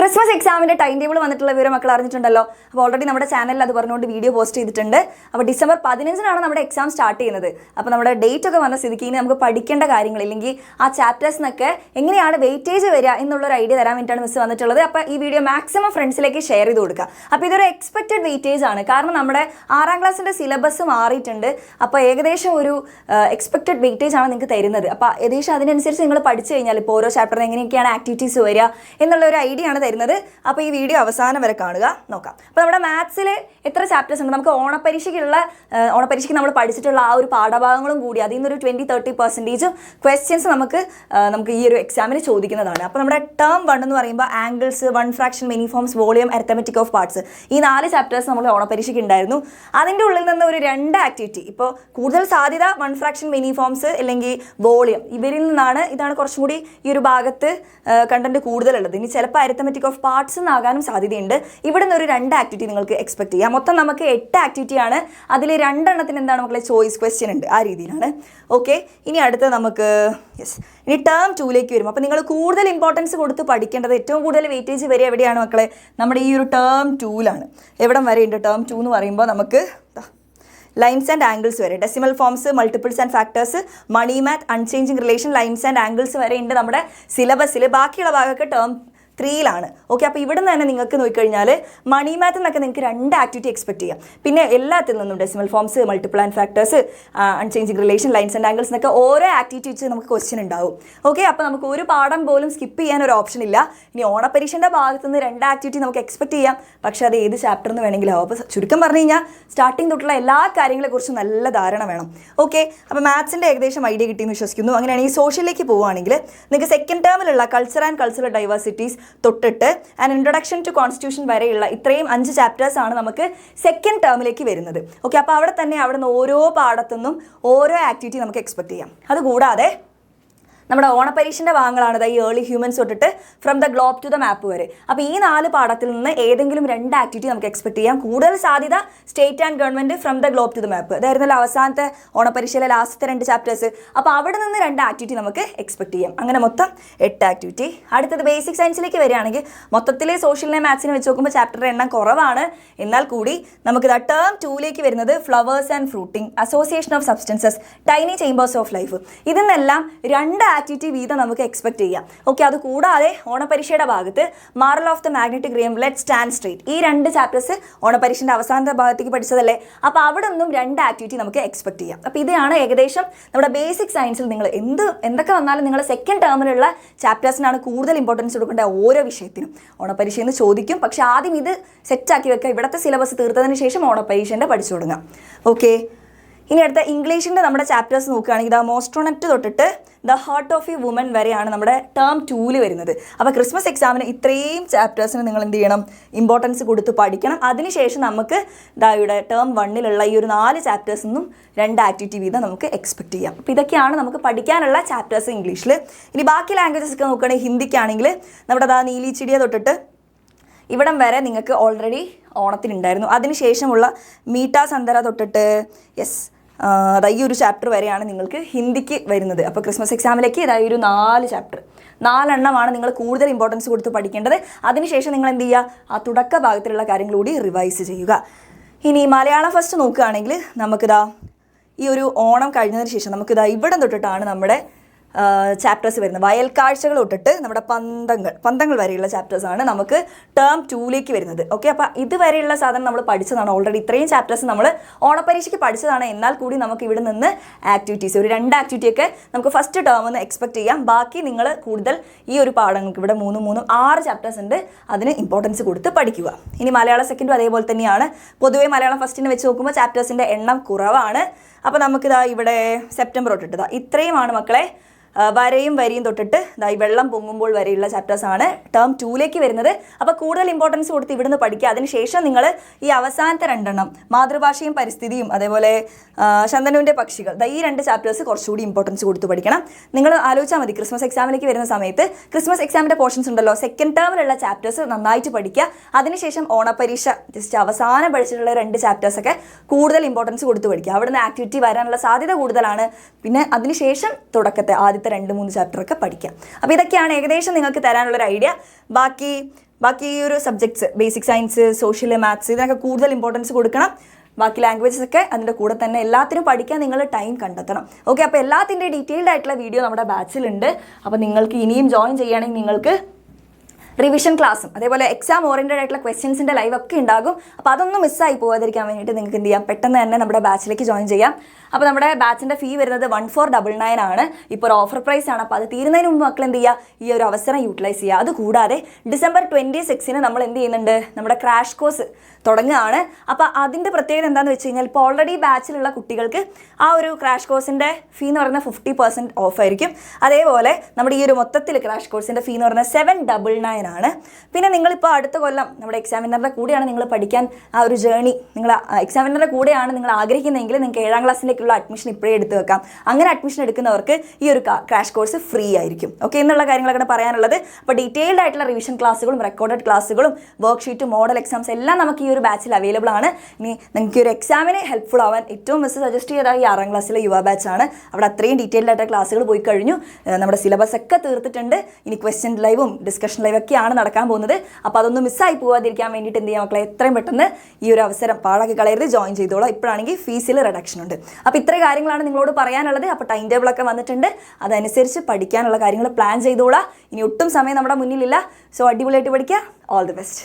Christmas എക്സാമിൻ്റെ time table വന്നിട്ടുള്ള വിവരം മക്കൾ അറിഞ്ഞിട്ടുണ്ടല്ലോ. അപ്പോൾ ഓൾറെഡി നമ്മുടെ ചാനലിൽ അത് പറഞ്ഞുകൊണ്ട് വീഡിയോ പോസ്റ്റ് ചെയ്തിട്ടുണ്ട്. അപ്പോൾ ഡിസംബർ 15-നാണ് നമ്മുടെ എക്സാം സ്റ്റാർട്ട് ചെയ്യുന്നത്. അപ്പോൾ നമ്മുടെ ഡേറ്റ് ഒക്കെ വന്ന സ്ഥിതിക്ക് ഇനി നമുക്ക് പഠിക്കേണ്ട കാര്യങ്ങൾ ഇല്ലെങ്കിൽ ആ ചാപ്റ്റേഴ്സിനൊക്കെ എങ്ങനെയാണ് വെയിറ്റേജ് വരിക എന്നുള്ളൊരു ഐഡിയ തരാൻ വേണ്ടിയിട്ടാണ് മിസ് വന്നിട്ടുള്ളത്. അപ്പോൾ ഈ വീഡിയോ മാക്സിമം ഫ്രണ്ട്സിലേക്ക് ഷെയർ ചെയ്ത് കൊടുക്കുക. അപ്പോൾ ഇതൊരു എക്സ്പെക്റ്റഡ് വെയിറ്റേജ് ആണ്. കാരണം നമ്മുടെ 6ാം ക്ലാസ്സിൻ്റെ സിലബസ് മാറിയിട്ടുണ്ട്. അപ്പോൾ ഏകദേശം ഒരു എക്സ്പെക്റ്റഡ് വെയിറ്റേജ് ആണ് നിങ്ങൾക്ക് തരുന്നത്. അപ്പോൾ ഏകദേശം അതിനനുസരിച്ച് നിങ്ങൾ പഠിച്ചു കഴിഞ്ഞാൽ ഇപ്പോൾ ഓരോ ചാപ്റ്ററിന് എങ്ങനെയൊക്കെയാണ് ആക്ടിവിറ്റീസ് വരിക എന്നുള്ള ഒരു ഐഡിയ ആണ് തരുന്നത്. അപ്പോൾ ഈ വീഡിയോ അവസാനം വരെ കാണുക. നോക്കാം. അപ്പോൾ നമ്മുടെ മാത്സിൽ എത്ര ചാപ്റ്റേഴ്സ് ഉണ്ട്? നമുക്ക് ഓണപരീക്ഷയ്ക്ക് നമ്മൾ പഠിച്ചിട്ടുള്ള ആ ഒരു പാഠഭാഗങ്ങളും കൂടി അതിൽ നിന്നൊരു 20-30% ക്വസ്റ്റ്യൻസ് നമുക്ക് ഈ ഒരു എക്സാമിന് ചോദിക്കുന്നതാണ്. അപ്പോൾ നമ്മുടെ ടേം 1 എന്ന് പറയുമ്പോൾ angles, 1 fraction, many forms, volume, arithmetic of parts, ഈ 4 ചാപ്റ്റേഴ്സ് നമ്മൾ ഓണപരീക്ഷയ്ക്ക് ഉണ്ടായിരുന്നു. അതിൻ്റെ ഉള്ളിൽ നിന്ന് ഒരു 2 ആക്ടിവിറ്റി, ഇപ്പോൾ കൂടുതൽ സാധ്യത 1 ഫ്രാക്ഷൻ, മെനി ഫോംസ് അല്ലെങ്കിൽ വോളിയം, ഇവരിൽ നിന്നാണ്. ഇതാണ് കുറച്ചും കൂടി ഈ ഒരു ഭാഗത്ത് കണ്ടന്റ് കൂടുതലുള്ളത്. ഇനി ചിലപ്പോൾ അരിത്തമെറ്റിക് ഓഫ് പാർട്സ് എന്നാകാനും സാധ്യതയുണ്ട്. ഇവിടെ നിന്ന് ഒരു 2 ആക്ടിവിറ്റി നിങ്ങൾക്ക് എക്സ്പെക്ട് ചെയ്യാം. മൊത്തം നമുക്ക് 8 ആക്ടിവിറ്റിയാണ്. അതിൽ 2 എണ്ണത്തിന് എന്താണ് മക്കളെ ചോയ്സ് ക്വസ്റ്റ്യൻ ഉണ്ട്. ആ രീതിയിലാണ്. ഓക്കെ, ഇനി അടുത്ത് നമുക്ക് ഇനി ടേം 2ലേക്ക് വരും. അപ്പോൾ നിങ്ങൾ കൂടുതൽ ഇമ്പോർട്ടൻസ് കൊടുത്ത് പഠിക്കേണ്ടത്, ഏറ്റവും കൂടുതൽ വെയിറ്റേജ് വരിക എവിടെയാണ് മക്കളെ? നമ്മുടെ ഈ ഒരു ടേം 2ലാണ്. എവിടം വരെയുണ്ട് ടേം 2 എന്ന് പറയുമ്പോൾ നമുക്ക് ലൈൻസ് ആൻഡ് ആംഗിൾസ് വരെ, decimal forms, multiples and factors, money math, unchanging relation, lines and angles വരെ ഉണ്ട് നമ്മുടെ സിലബസിൽ. ബാക്കിയുള്ള ഭാഗമൊക്കെ ടേം 3ലാണ്. ഓക്കെ, അപ്പോൾ ഇവിടെ നിന്ന് തന്നെ നിങ്ങൾക്ക് നോക്കിക്കഴിഞ്ഞാൽ മണി മാത്തിൽ നിന്നൊക്കെ നിങ്ങൾക്ക് 2 ആക്ടിവിറ്റി എക്സ്പെക്ട് ചെയ്യാം. പിന്നെ എല്ലാത്തിൽ നിന്നും decimal forms, multiple and factors, unchanging relation, lines and angles എന്നൊക്കെ ഓരോ ആക്ടിവിറ്റി വെച്ച് നമുക്ക് ക്വസ്റ്റ്യൻ ഉണ്ടാവും. ഓക്കെ, അപ്പോൾ നമുക്ക് ഒരു പാഠം പോലും സ്കിപ്പ് ചെയ്യാൻ ഒരു ഓപ്ഷൻ ഇല്ല. ഇനി ഓണപരീക്ഷൻ്റെ ഭാഗത്ത് നിന്ന് 2 ആക്ടിവിറ്റി നമുക്ക് എക്സ്പെക്ട് ചെയ്യാം. പക്ഷേ അത് ഏത് ചാപ്റ്ററിൽ നിന്ന് വേണമെങ്കിലും ആവും. അപ്പോൾ ചുരുക്കം പറഞ്ഞു കഴിഞ്ഞാൽ സ്റ്റാർട്ടിങ് തൊട്ടുള്ള എല്ലാ കാര്യങ്ങളെക്കുറിച്ചും നല്ല ധാരണ വേണം. ഓക്കെ, അപ്പോൾ മാത്സിൻ്റെ ഏകദേശം ഐഡിയ കിട്ടിയെന്ന് വിശ്വസിക്കുന്നു. അങ്ങനെയാണെങ്കിൽ സോഷ്യലിലേക്ക് പോവുകയാണെങ്കിൽ നിങ്ങൾക്ക് സെക്കൻഡ് ടേമിലുള്ള കൾച്ചർ ആൻഡ് കൾച്ചറൽ ഡൈവേഴ്സിറ്റീസ് തൊട്ടിട്ട് ആൻഡ് ഇൻട്രൊഡക്ഷൻ ടു കോൺസ്റ്റിറ്റ്യൂഷൻ വരെയുള്ള ഇത്രയും 5 ചാപ്റ്റേഴ്സ് ആണ് നമുക്ക് സെക്കൻഡ് ടേമിലേക്ക് വരുന്നത്. ഓക്കെ, അപ്പോൾ അവിടെ നിന്ന് ഓരോ പാഠത്തുനിന്നും ഓരോ ആക്ടിവിറ്റി നമുക്ക് എക്സ്പെക്ട് ചെയ്യാം. അതുകൂടാതെ നമ്മുടെ ഓണപരീക്ഷൻ്റെ ഭാഗങ്ങളാണ് ഈ ഏർലി ഹ്യൂമൻസ് തൊട്ടിട്ട് from the globe to the map വരെ. അപ്പോൾ ഈ 4 പാഠത്തിൽ നിന്ന് ഏതെങ്കിലും 2 ആക്ടിവിറ്റി നമുക്ക് എക്സ്പെക്ട് ചെയ്യാം. കൂടുതൽ സാധ്യത state and government from the globe to the map, അതായിരുന്നല്ലോ അവസാനത്തെ ഓണപരീക്ഷയിലെ ലാസ്റ്റത്തെ 2 ചാപ്റ്റേഴ്സ്. അപ്പോൾ അവിടെ നിന്ന് 2 ആക്ടിവിറ്റി നമുക്ക് എക്സ്പെക്ട് ചെയ്യാം. അങ്ങനെ മൊത്തം 8 ആക്ടിവിറ്റി. അടുത്തത് ബേസിക് സയൻസിലേക്ക് വരികയാണെങ്കിൽ മൊത്തത്തിൽ സോഷ്യലിനെ മാത്സിനെ വെച്ച് നോക്കുമ്പോൾ ചാപ്റ്ററിൻ്റെ എണ്ണം കുറവാണ്. എന്നാൽ കൂടി നമുക്ക് ടേം 2ലേക്ക് വരുന്നത് flowers and fruiting, association of substances, tiny chambers of life, ഇതിനെല്ലാം 2 ആക്ടിവിറ്റി വീതം നമുക്ക് എക്സ്പെക്ട് ചെയ്യാം. ഓക്കെ, അത് കൂടാതെ ഓണപരീക്ഷയുടെ ഭാഗത്ത് മാറൽ ഓഫ് ദ മാഗ്നറ്റിക് റിയം, ലെറ്റ് സ്റ്റാൻഡ് സ്ട്രേറ്റ്, ഈ 2 ചാപ്റ്റേഴ്സ് ഓണപരീക്ഷൻ്റെ അവസാനത്തെ ഭാഗത്തേക്ക് പഠിച്ചതല്ലേ. അപ്പോൾ അവിടെ നിന്നും 2 ആക്ടിവിറ്റി നമുക്ക് എക്സ്പെക്ട് ചെയ്യാം. അപ്പോൾ ഇതാണ് ഏകദേശം നമ്മുടെ ബേസിക് സയൻസിൽ നിങ്ങൾ എന്തൊക്കെ വന്നാലും നിങ്ങൾ സെക്കൻഡ് ടേമിലുള്ള ചാപ്റ്റേഴ്സിനാണ് കൂടുതൽ ഇമ്പോർട്ടൻസ് കൊടുക്കേണ്ട. ഓരോ വിഷയത്തിനും ഓണപരീക്ഷയിൽ നിന്ന് ചോദിക്കും. പക്ഷേ ആദ്യം ഇത് സെറ്റാക്കി വെക്കുക. ഇവിടുത്തെ സിലബസ് തീർത്തതിന് ശേഷം ഓണപരീക്ഷൻ്റെ പഠിച്ചു തുടങ്ങാം. ഓക്കെ, ഇനി അടുത്ത ഇംഗ്ലീഷിൻ്റെ നമ്മുടെ ചാപ്റ്റേഴ്സ് നോക്കുകയാണെങ്കിൽ മോസ്ട്രോണറ്റ് തൊട്ടിട്ട് the heart of a woman വരെയാണ് നമ്മുടെ ടേം 2ൽ വരുന്നത്. അപ്പോൾ ക്രിസ്മസ് എക്സാമിന് ഇത്രയും ചാപ്റ്റേഴ്സിന് നിങ്ങൾ എന്ത് ചെയ്യണം? ഇമ്പോർട്ടൻസ് കൊടുത്ത് പഠിക്കണം. അതിനുശേഷം നമുക്ക് ഇവിടെ ടേം 1ലുള്ള ഈ ഒരു 4 ചാപ്റ്റേഴ്സിൽ നിന്നും 2 ആക്ടിവിറ്റി വീതം നമുക്ക് എക്സ്പെക്ട് ചെയ്യാം. അപ്പോൾ ഇതൊക്കെയാണ് നമുക്ക് പഠിക്കാനുള്ള ചാപ്റ്റേഴ്സ് ഇംഗ്ലീഷിൽ. ഇനി ബാക്കി ലാംഗ്വേജസ് ഒക്കെ നോക്കുകയാണെങ്കിൽ ഹിന്ദിക്കാണെങ്കിൽ നമ്മുടെ നീലി ചിടിയ തൊട്ടിട്ട് ഇവിടം വരെ നിങ്ങൾക്ക് ഓൾറെഡി ഓണത്തിനുണ്ടായിരുന്നു. അതിനുശേഷമുള്ള മീട്ടാ സന്തര തൊട്ടിട്ട് ഈ ഒരു ചാപ്റ്റർ വരെയാണ് നിങ്ങൾക്ക് ഹിന്ദിക്ക് വരുന്നത്. അപ്പോൾ ക്രിസ്മസ് എക്സാമിലേക്ക് ഒരു 4 ചാപ്റ്റർ, 4 എണ്ണമാണ് നിങ്ങൾ കൂടുതൽ ഇമ്പോർട്ടൻസ് കൊടുത്ത് പഠിക്കേണ്ടത്. അതിനുശേഷം നിങ്ങൾ എന്ത് ചെയ്യുക? ആ തുടക്ക ഭാഗത്തിലുള്ള കാര്യങ്ങൾ കൂടി റിവൈസ് ചെയ്യുക. ഇനി മലയാളം ഫസ്റ്റ് നോക്കുകയാണെങ്കിൽ നമുക്കിതാ ഈ ഒരു ഓണം കഴിഞ്ഞതിന് ശേഷം നമുക്കിതാ ഇവിടെ തൊട്ടിട്ടാണ് നമ്മുടെ ചാപ്റ്റേഴ്സ് വരുന്നത്. വയൽക്കാഴ്ചകൾ തൊട്ടിട്ട് നമ്മുടെ പന്തങ്ങൾ വരെയുള്ള ചാപ്റ്റേഴ്സാണ് നമുക്ക് ടേം 2ലേക്ക് വരുന്നത്. ഓക്കെ, അപ്പോൾ ഇതുവരെയുള്ള സാധനം നമ്മൾ പഠിച്ചതാണ്. ഓൾറെഡി ഇത്രയും ചാപ്റ്റേഴ്സ് നമ്മൾ ഓണപരീക്ഷയ്ക്ക് പഠിച്ചതാണ്. എന്നാൽ കൂടി നമുക്ക് ഇവിടെ നിന്ന് ആക്ടിവിറ്റീസ് ഒരു 2 ആക്ടിവിറ്റിയൊക്കെ നമുക്ക് ഫസ്റ്റ് ടേമിൽ നിന്ന് എക്സ്പെക്ട് ചെയ്യാം. ബാക്കി നിങ്ങൾ കൂടുതൽ ഈ ഒരു പാഠങ്ങൾക്ക് ഇവിടെ 6 ചാപ്റ്റേഴ്സ് ഉണ്ട്. അതിന് ഇമ്പോർട്ടൻസ് കൊടുത്ത് പഠിക്കുക. ഇനി മലയാളം സെക്കൻഡും അതേപോലെ തന്നെയാണ്. പൊതുവേ മലയാളം ഫസ്റ്റിനെ വെച്ച് നോക്കുമ്പോൾ ചാപ്റ്റേഴ്സിൻ്റെ എണ്ണം കുറവാണ്. അപ്പോൾ നമുക്കിതാ ഇവിടെ സെപ്റ്റംബർ തൊട്ടിട്ട് ഇത്രയുമാണ് മക്കളെ. വരയും വരിയും തൊട്ടിട്ട് ഈ വെള്ളം പൊങ്ങുമ്പോൾ വരെയുള്ള ചാപ്റ്റേഴ്സാണ് ടേം 2ലേക്ക് വരുന്നത്. അപ്പോൾ കൂടുതൽ ഇമ്പോർട്ടൻസ് കൊടുത്ത് ഇവിടുന്ന് പഠിക്കുക. അതിനുശേഷം നിങ്ങൾ ഈ അവസാനത്തെ 2 എണ്ണം മാതൃഭാഷയും പരിസ്ഥിതിയും അതേപോലെ ശന്തനുവിൻ്റെ പക്ഷികൾ, ഈ 2 ചാപ്റ്റേഴ്സ് കുറച്ചുകൂടി ഇമ്പോർട്ടൻസ് കൊടുത്ത് പഠിക്കണം. നിങ്ങൾ ആലോചിച്ചാൽ മതി, ക്രിസ്മസ് എക്സാമിലേക്ക് വരുന്ന സമയത്ത് ക്രിസ്മസ് എക്സാമിൻ്റെ പോർഷൻസ് ഉണ്ടല്ലോ, സെക്കൻഡ് ടേമിലുള്ള ചാപ്റ്റേഴ്സ് നന്നായിട്ട് പഠിക്കുക. അതിനുശേഷം ഓണപരീക്ഷ ജസ്റ്റ് അവസാനം പഠിച്ചിട്ടുള്ള 2 ചാപ്റ്റേഴ്സൊക്കെ കൂടുതൽ ഇമ്പോർട്ടൻസ് കൊടുത്ത് പഠിക്കുക. അവിടുന്ന് ആക്ടിവിറ്റി വരാനുള്ള സാധ്യത കൂടുതലാണ്. പിന്നെ അതിനുശേഷം തുടക്കത്തെ ആദ്യത്തെ 2-3 ചാപ്റ്ററൊക്കെ പഠിക്കാം. അപ്പോൾ ഇതൊക്കെയാണ് ഏകദേശം നിങ്ങൾക്ക് തരാനുള്ളൊരു ഐഡിയ. ബാക്കി ബാക്കി ഈ ഒരു subjects basic science, social, maths ഇതിനൊക്കെ കൂടുതൽ ഇമ്പോർട്ടൻസ് കൊടുക്കണം. ബാക്കി ലാംഗ്വേജസ് ഒക്കെ അതിൻ്റെ കൂടെ തന്നെ എല്ലാത്തിനും പഠിക്കാൻ നിങ്ങൾ ടൈം കണ്ടെത്തണം. ഓക്കെ, അപ്പോൾ എല്ലാത്തിൻ്റെ ഡീറ്റെയിൽഡ് ആയിട്ടുള്ള വീഡിയോ നമ്മുടെ ബാച്ചിലുണ്ട്. അപ്പോൾ നിങ്ങൾക്ക് ഇനിയും ജോയിൻ ചെയ്യുകയാണെങ്കിൽ നിങ്ങൾക്ക് റിവിഷൻ ക്ലാസ്സും അതേപോലെ എക്സാം ഓറിയൻറ്റഡ് ആയിട്ടുള്ള ക്വസ്റ്റ്യൻസിൻ്റെ ലൈവ് ഒക്കെ ഉണ്ടാകും. അപ്പോൾ അതൊന്നും മിസ്സായി പോകാതിരിക്കാൻ വേണ്ടിയിട്ട് നിങ്ങൾക്ക് എന്ത് ചെയ്യാം, പെട്ടെന്ന് തന്നെ നമ്മുടെ ബാച്ചിലേക്ക് ജോയിൻ ചെയ്യാം. അപ്പോൾ നമ്മുടെ ബാച്ചിൻ്റെ ഫീ വരുന്നത് 1499 ആണ്. ഇപ്പോൾ ഒരു ഓഫർ പ്രൈസ് ആണ്. അപ്പോൾ അത് തീരുന്നതിന് മുമ്പ് മക്കൾ എന്ത് ചെയ്യുക, ഈ ഒരു അവസരം യൂട്ടിലൈസ് ചെയ്യുക. അതുകൂടാതെ December 26 നമ്മൾ എന്ത് ചെയ്യുന്നുണ്ട്, നമ്മുടെ ക്രാഷ് കോഴ്സ് തുടങ്ങുകയാണ്. അപ്പോൾ അതിൻ്റെ പ്രത്യേകത എന്താണെന്ന് വെച്ച് കഴിഞ്ഞാൽ ഇപ്പോൾ ഓൾറെഡി ബാച്ചിലുള്ള കുട്ടികൾക്ക് ആ ഒരു ക്രാഷ് കോഴ്സിൻ്റെ ഫീ എന്ന് പറയുന്നത് 50% ഓഫ് ആയിരിക്കും. അതേപോലെ നമ്മുടെ ഈ ഒരു മൊത്തത്തിൽ ക്രാഷ് കോഴ്സിൻ്റെ ഫീ എന്ന് പറയുന്നത് 799 ആണ്. പിന്നെ നിങ്ങളിപ്പോൾ അടുത്ത കൊല്ലം നമ്മുടെ എക്സാമിനറുടെ കൂടെയാണ് നിങ്ങൾ പഠിക്കാൻ ആ ഒരു ജേണി, നിങ്ങൾ എക്സാമിനറുടെ കൂടെയാണ് നിങ്ങൾ ആഗ്രഹിക്കുന്നതെങ്കിൽ നിങ്ങൾക്ക് 7ാം ക്ലാസ്സിലേക്കുള്ള അഡ്മിഷൻ ഇപ്പോഴേ എടുത്ത് വെക്കാം. അങ്ങനെ അഡ്മിഷൻ എടുക്കുന്നവർക്ക് ഈ ഒരു ക്രാഷ് കോഴ്സ് ഫ്രീ ആയിരിക്കും. ഓക്കെ, എന്നുള്ള കാര്യങ്ങളൊക്കെ പറയാനുള്ളത്. അപ്പോൾ ഡീറ്റെയിൽഡ് ആയിട്ടുള്ള റിവിഷൻ ക്ലാസ്സുകളും റെക്കോർഡഡ് ക്ലാസ്സുകളും വർക്ക്ഷീറ്റും മോഡൽ എക്സാംസ് എല്ലാം നമുക്ക് ഈ ഒരു ബാച്ചിൽ അവൈലബിൾ ആണ്. ഇനി നിങ്ങൾക്ക് ഒരു എക്സാമിന് ഹെൽപ്ഫുൾ ആവാൻ ഏറ്റവും ബെസ്റ്റ് സജസ്റ്റ് ചെയ്ത ഈ 6ാം ക്ലാസ്സിലെ യുവ ബാച്ചാണ്. അവിടെ അത്രയും ഡീറ്റെയിൽഡ് ആയിട്ട് ക്ലാസ്സുകൾ പോയി കഴിഞ്ഞു. നമ്മുടെ സിലബസ് ഒക്കെ തീർത്തിട്ടുണ്ട്. ഇനി ക്വസ്റ്റ്യൻ ലൈവും ഡിസ്കഷൻ ലൈവ് ഒക്കെയാണ് നടക്കാൻ പോകുന്നത്. അപ്പോൾ അതൊന്നും മിസ്സായി പോകാതിരിക്കാൻ വേണ്ടിയിട്ട് എന്ത് ചെയ്യാം മക്കളെ, എത്രയും പെട്ടെന്ന് ഈ ഒരു അവസരം പാഴാക്കി കളയരുത്, ജോയിൻ ചെയ്തോളാം. ഇപ്പോഴാണെങ്കിൽ ഫീസിൽ റിഡക്ഷൻ ഉണ്ട്. അപ്പോൾ ഇത്രയും കാര്യങ്ങളാണ് നിങ്ങളോട് പറയാനുള്ളത്. അപ്പോൾ ടൈം ടേബിളൊക്കെ വന്നിട്ടുണ്ട്, അതനുസരിച്ച് പഠിക്കാനുള്ള കാര്യങ്ങൾ പ്ലാൻ ചെയ്തോളാം. ഇനി ഒട്ടും സമയം നമ്മുടെ മുന്നിലില്ല. സോ അടിപൊളിയായിട്ട് പഠിക്കുക. All the best.